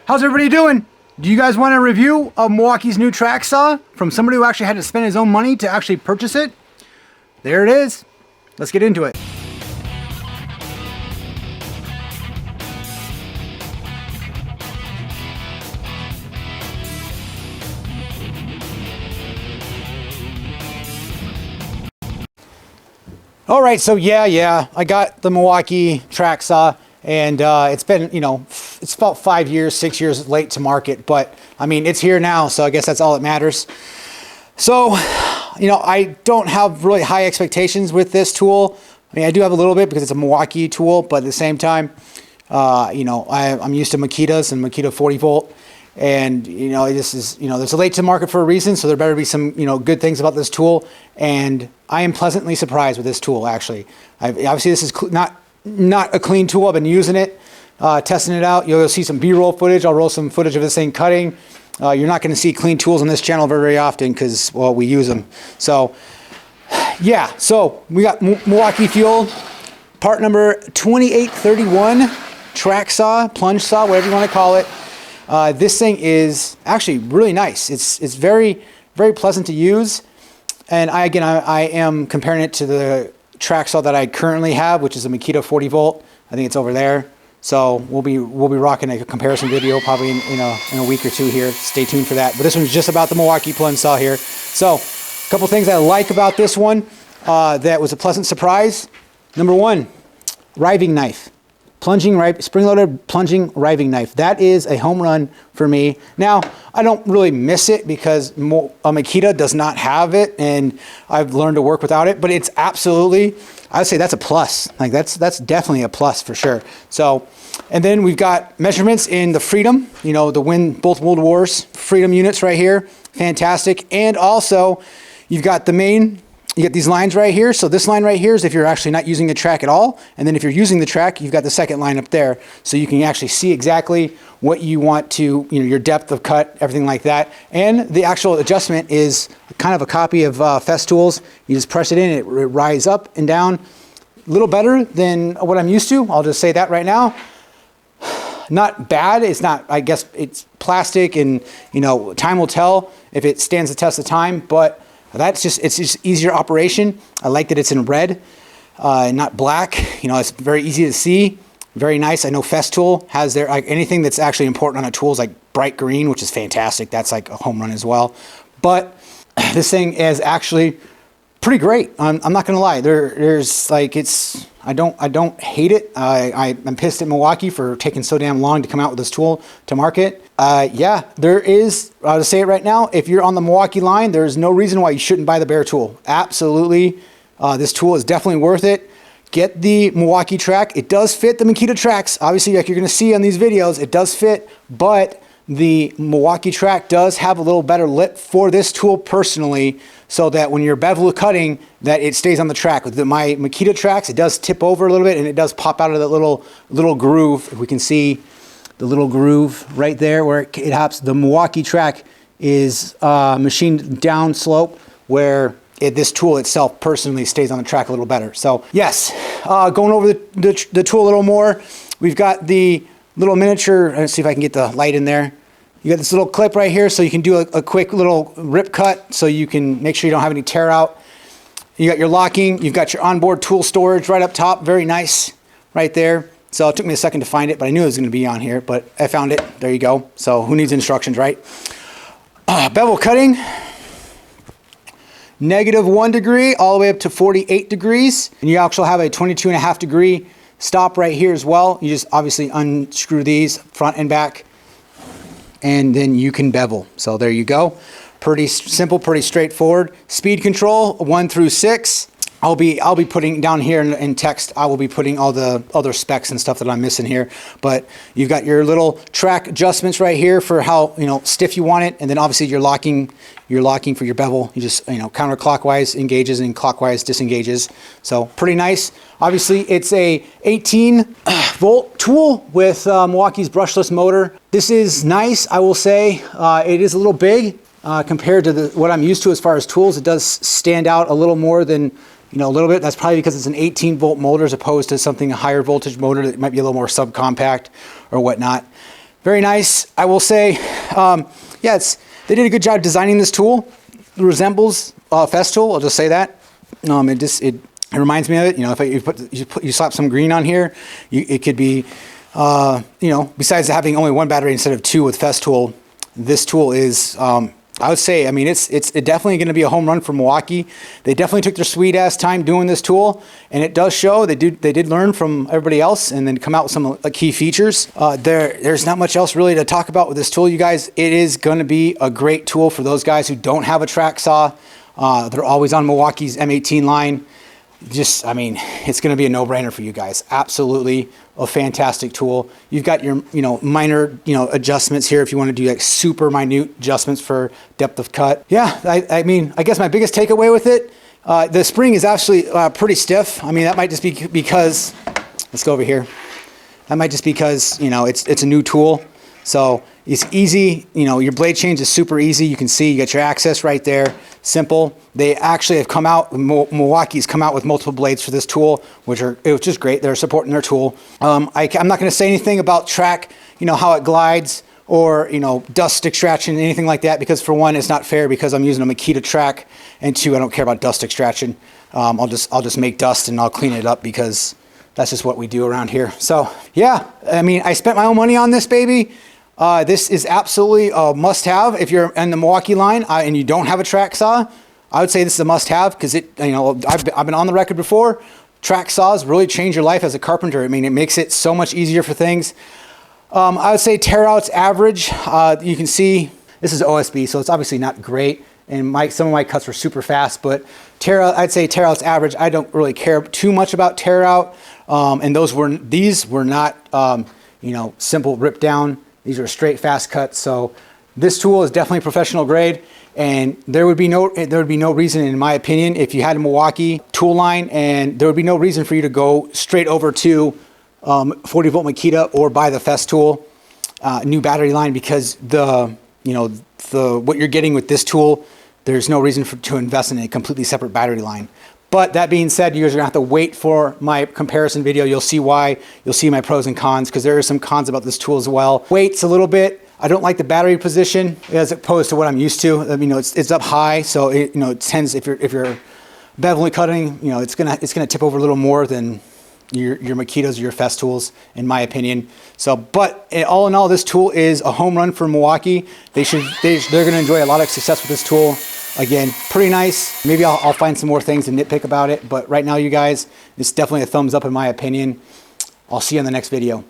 How's everybody doing? Do you guys want a review of Milwaukee's new track saw from somebody who actually had to spend his own money to actually purchase it? There it is. Let's get into it. All right, so yeah, I got the Milwaukee Track Saw, and it's been, it's about 5 years, 6 years late to market, but I mean, it's here now, so I guess that's all that matters. So, I don't have really high expectations with this tool. I mean, I do have a little bit because it's a Milwaukee tool, but at the same time, I'm used to Makitas and Makita 40 volt. And, this is, there's a late to market for a reason. So there better be some, good things about this tool. And I am pleasantly surprised with this tool, actually. Obviously, this is not a clean tool. I've been using it, testing it out. You'll see some B-roll footage. I'll roll some footage of this thing cutting. You're not going to see clean tools on this channel very often because, well, we use them. So, yeah. So we got Milwaukee Fuel, part number 2831, track saw, plunge saw, whatever you want to call it. This thing is actually really nice. It's very, very pleasant to use. And I am comparing it to the track saw that I currently have, which is a Makita 40 volt. I think it's over there. So we'll be rocking a comparison video probably in a week or two here. Stay tuned for that. But this one's just about the Milwaukee plunge saw here. So a couple things I like about this one that was a pleasant surprise. Number one, riving knife. Spring-loaded plunging riving knife. That is a home run for me. Now, I don't really miss it because a Makita does not have it, and I've learned to work without it. But it's absolutely, I would say that's a plus. Like that's definitely a plus for sure. So, and then we've got measurements in the Freedom. Both World Wars Freedom units right here. Fantastic. And also, you've got the main. You get these lines right here. So this line right here is if you're actually not using the track at all. And then if you're using the track, you've got the second line up there. So you can actually see exactly what you want to, your depth of cut, everything like that. And the actual adjustment is kind of a copy of Festools. You just press it in, it rises up and down. A little better than what I'm used to. I'll just say that right now. Not bad. It's not, I guess it's plastic and, time will tell if it stands the test of time, but it's just easier operation. I like that it's in red, not black. It's very easy to see. Very nice. I know Festool has their, anything that's actually important on a tool is like bright green, which is fantastic. That's like a home run as well. But this thing is actually pretty great. I'm not gonna lie. There's like I don't hate it. I'm pissed at Milwaukee for taking so damn long to come out with this tool to market. Yeah, there is. I'll just say it right now. If you're on the Milwaukee line, there's no reason why you shouldn't buy the Bear tool. Absolutely, this tool is definitely worth it. Get the Milwaukee track. It does fit the Makita tracks. Obviously, like you're gonna see on these videos, it does fit, but the Milwaukee track does have a little better lip for this tool personally, so that when you're bevel cutting, that it stays on the track. With my Makita tracks, it does tip over a little bit and it does pop out of that little groove. If we can see the little groove right there where it hops, the Milwaukee track is machined down slope where this tool itself personally stays on the track a little better. So yes, going over the tool a little more, we've got the little miniature. Let's see if I can get the light in there. You got this little clip right here, so you can do a quick little rip cut, so you can make sure you don't have any tear out. You got your locking. You've got your onboard tool storage right up top. Very nice, right there. So it took me a second to find it, but I knew it was going to be on here. But I found it. There you go. So who needs instructions, right? Bevel cutting. -1 degree all the way up to 48 degrees, and you actually have a 22.5 degree stop right here as well. You just obviously unscrew these front and back, and then you can bevel. So there you go. Pretty simple, pretty straightforward. Speed control 1 through 6. I'll be putting down here in text. I will be putting all the other specs and stuff that I'm missing here. But you've got your little track adjustments right here for how stiff you want it, and then obviously your locking for your bevel. You just counterclockwise engages and clockwise disengages. So pretty nice. Obviously it's a 18 volt tool with Milwaukee's brushless motor. This is nice, I will say. It is a little big compared to what I'm used to as far as tools. It does stand out a little more than a little bit. That's probably because it's an 18 volt motor as opposed to something a higher voltage motor that might be a little more subcompact or whatnot. Very nice. I will say, yeah, they did a good job designing this tool. It resembles Festool. I'll just say that. It reminds me of it. You know, if you slap some green on here, it could be, you know, besides having only one battery instead of two with Festool, this tool is, I would say, I mean, it's definitely going to be a home run for Milwaukee. They definitely took their sweet ass time doing this tool, and it does show. They did learn from everybody else, and then come out with some key features. There's not much else really to talk about with this tool, you guys. It is going to be a great tool for those guys who don't have a track saw. They're always on Milwaukee's M18 line. Just, I mean, it's going to be a no-brainer for you guys. Absolutely a fantastic tool. You've got your, you know, minor, you know, adjustments here if you want to do like super minute adjustments for depth of cut. Yeah, I mean, I guess my biggest takeaway with it, the spring is actually pretty stiff. I mean, that might just be because, let's go over here. That might just be because, you know, it's a new tool. So it's easy, you know, your blade change is super easy. You can see you got your access right there, simple. They actually have come out, Milwaukee's come out with multiple blades for this tool, which is great. They're supporting their tool. I'm not going to say anything about track, you know, how it glides or, you know, dust extraction, anything like that, because for one, it's not fair because I'm using a Makita track, and two, I don't care about dust extraction. I'll just make dust and I'll clean it up because that's just what we do around here. So yeah, I mean, I spent my own money on this baby. This is absolutely a must-have if you're in the Milwaukee line and you don't have a track saw. I would say this is a must-have because it, you know, I've been on the record before. Track saws really change your life as a carpenter. I mean, it makes it so much easier for things. I would say tear outs average. You can see this is OSB, so it's obviously not great. And some of my cuts were super fast, but I'd say tear outs average. I don't really care too much about tear out. And these were not, you know, simple rip down. These are straight fast cuts. So this tool is definitely professional grade, and there would be no reason, in my opinion, if you had a Milwaukee tool line, and there would be no reason for you to go straight over to 40 volt Makita or buy the Festool new battery line, because what you're getting with this tool, there's no reason to invest in a completely separate battery line. But that being said, you guys are gonna have to wait for my comparison video. You'll see why. You'll see my pros and cons, because there are some cons about this tool as well. Waits a little bit. I don't like the battery position as opposed to what I'm used to. I mean, it's up high, so it tends, if you're beveling cutting, you know, it's gonna tip over a little more than your Makitas or your Festools, in my opinion. So, but all in all, this tool is a home run for Milwaukee. They're gonna enjoy a lot of success with this tool. Again, pretty nice. Maybe I'll find some more things to nitpick about it, but right now, you guys, it's definitely a thumbs up in my opinion. I'll see you in the next video.